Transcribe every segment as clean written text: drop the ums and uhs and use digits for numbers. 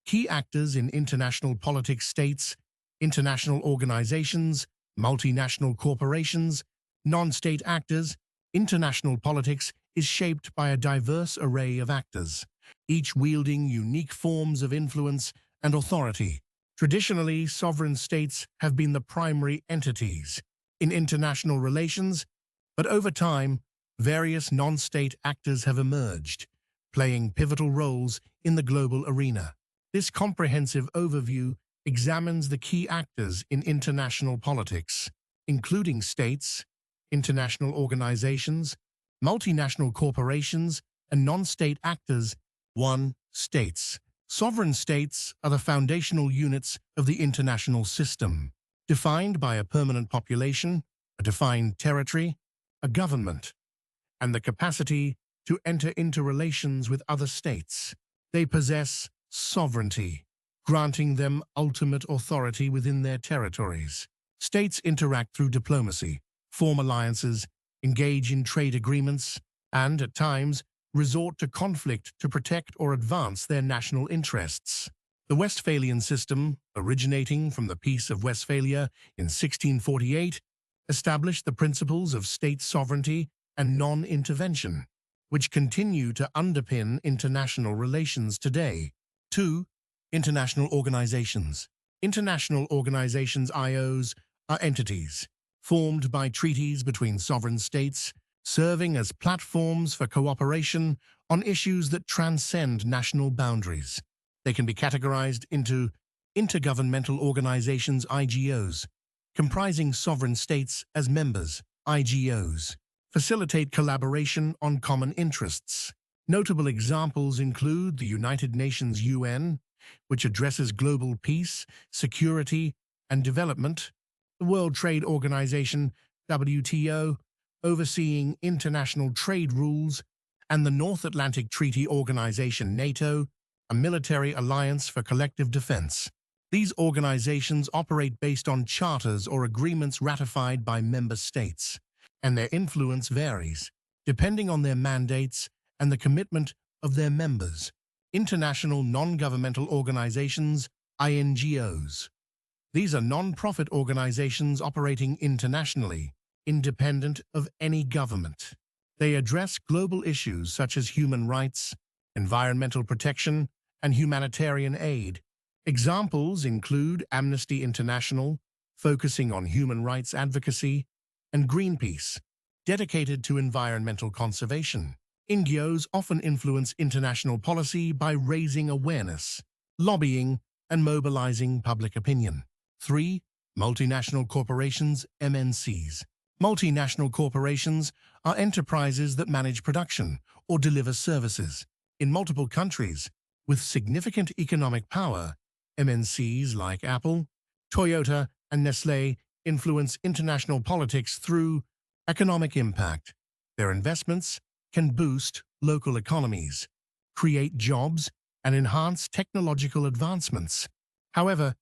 Key actors in international politics: states, international organizations, multinational corporations, non-state actors. International politics is shaped by a diverse array of actors, each wielding unique forms of influence and authority. Traditionally, sovereign states have been the primary entities in international relations, but over time, various non-state actors have emerged, playing pivotal roles in the global arena. This comprehensive overview examines the key actors in international politics, including states, international organizations, multinational corporations, and non-state actors. 1. States. Sovereign states are the foundational units of the international system, defined by a permanent population, a defined territory, a government, and the capacity to enter into relations with other states. They possess sovereignty, granting them ultimate authority within their territories. States interact through diplomacy, form alliances, engage in trade agreements, and, at times, resort to conflict to protect or advance their national interests. The Westphalian system, originating from the Peace of Westphalia in 1648, established the principles of state sovereignty and non-intervention, which continue to underpin international relations today. 2. International organizations. International organizations (IOs) are entities formed by treaties between sovereign states, serving as platforms for cooperation on issues that transcend national boundaries. They can be categorized into intergovernmental organizations (IGOs), comprising sovereign states as members. IGOs facilitate collaboration on common interests. Notable examples include the United Nations (UN), which addresses global peace, security, and development, the World Trade Organization (WTO), overseeing international trade rules, and the North Atlantic Treaty Organization (NATO), a military alliance for collective defense. These organizations operate based on charters or agreements ratified by member states, and their influence varies, depending on their mandates and the commitment of their members. International non-governmental organizations (INGOs). These are non-profit organizations operating internationally, independent of any government. They address global issues such as human rights, environmental protection, and humanitarian aid. Examples include Amnesty International, focusing on human rights advocacy, and Greenpeace, dedicated to environmental conservation. NGOs often influence international policy by raising awareness, lobbying, and mobilizing public opinion. 3. Multinational corporations (MNCs). Multinational corporations are enterprises that manage production or deliver services in multiple countries with significant economic power. MNCs like Apple, Toyota, and Nestlé influence international politics through economic impact. Their investments can boost local economies, create jobs, and enhance technological advancements. However,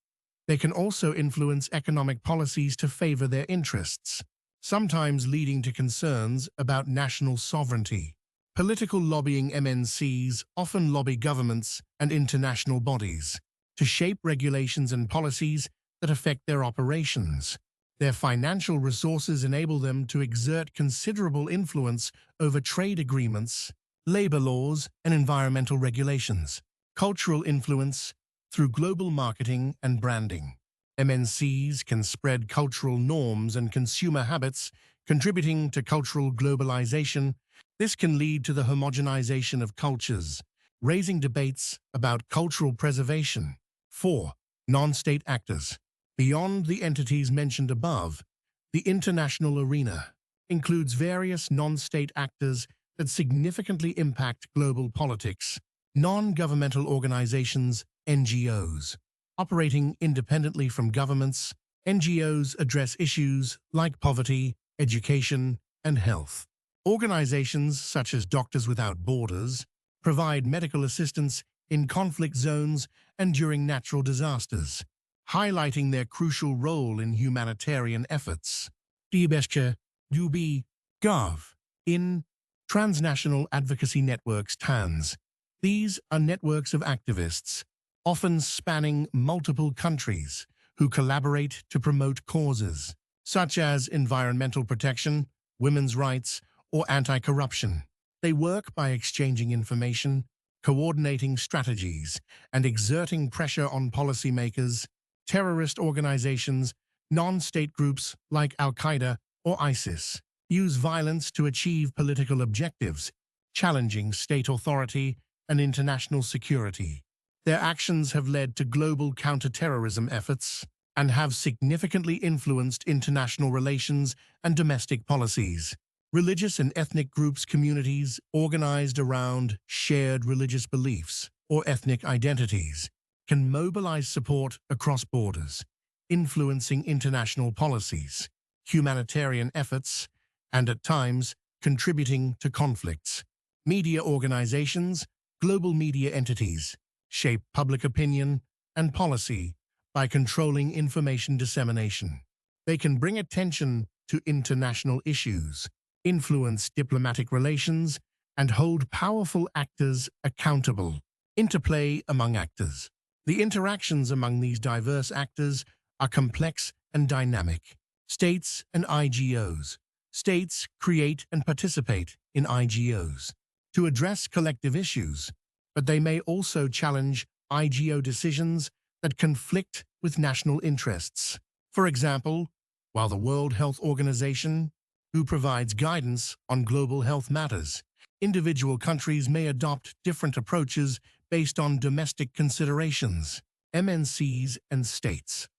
they can also influence economic policies to favor their interests, sometimes leading to concerns about national sovereignty. Political lobbying. MNCs often lobby governments and international bodies to shape regulations and policies that affect their operations. Their financial resources enable them to exert considerable influence over trade agreements, labor laws, and environmental regulations. Cultural influence through global marketing and branding. MNCs can spread cultural norms and consumer habits, contributing to cultural globalization. This can lead to the homogenization of cultures, raising debates about cultural preservation. 4. Non-state actors. Beyond the entities mentioned above, the international arena includes various non-state actors that significantly impact global politics. Non-governmental organizations (NGOs). Operating independently from governments, NGOs address issues like poverty, education, and health. Organizations such as Doctors Without Borders provide medical assistance in conflict zones and during natural disasters, highlighting their crucial role in humanitarian efforts. DBSK, UB, Gov. In transnational advocacy networks (TANs). These are networks of activists often spanning multiple countries, who collaborate to promote causes such as environmental protection, women's rights, or anti-corruption. They work by exchanging information, coordinating strategies, and exerting pressure on policymakers. Terrorist organizations, non-state groups like Al-Qaeda or ISIS, use violence to achieve political objectives, challenging state authority and international security. Their actions have led to global counterterrorism efforts and have significantly influenced international relations and domestic policies. Religious and ethnic groups communities organized around shared religious beliefs or ethnic identities can mobilize support across borders, influencing international policies, humanitarian efforts, and at times contributing to conflicts. Media organizations, global media entities, shape public opinion and policy by controlling information dissemination. They can bring attention to international issues, influence diplomatic relations, and hold powerful actors accountable. Interplay among actors. The interactions among these diverse actors are complex and dynamic. States and IGOs. States create and participate in IGOs to address collective issues, but they may also challenge IGO decisions that conflict with national interests. For example, while the World Health Organization, who provides guidance on global health matters, individual countries may adopt different approaches based on domestic considerations. MNCs and states.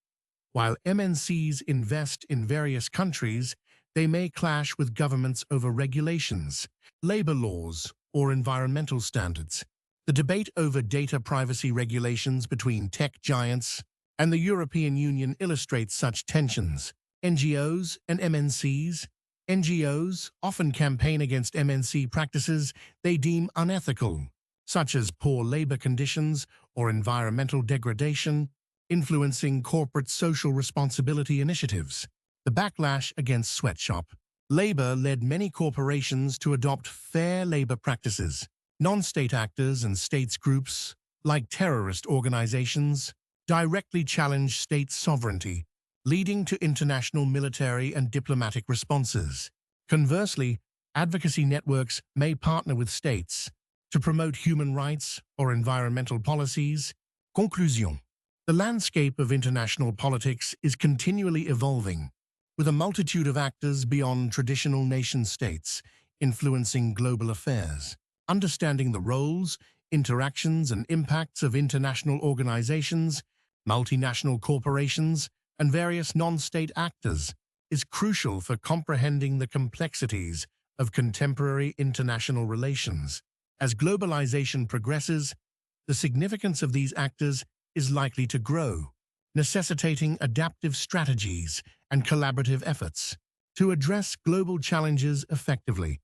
While MNCs invest in various countries, they may clash with governments over regulations, labor laws, or environmental standards. The debate over data privacy regulations between tech giants and the European Union illustrates such tensions. NGOs and MNCs. NGOs often campaign against MNC practices they deem unethical, such as poor labor conditions or environmental degradation, influencing corporate social responsibility initiatives. The backlash against sweatshop labor led many corporations to adopt fair labor practices. Non-state actors and states groups, like terrorist organizations, directly challenge state sovereignty, leading to international military and diplomatic responses. Conversely, advocacy networks may partner with states to promote human rights or environmental policies. Conclusion. The landscape of international politics is continually evolving, with a multitude of actors beyond traditional nation-states influencing global affairs. Understanding the roles, interactions, and impacts of international organizations, multinational corporations, and various non-state actors is crucial for comprehending the complexities of contemporary international relations. As globalization progresses, the significance of these actors is likely to grow, necessitating adaptive strategies and collaborative efforts to address global challenges effectively.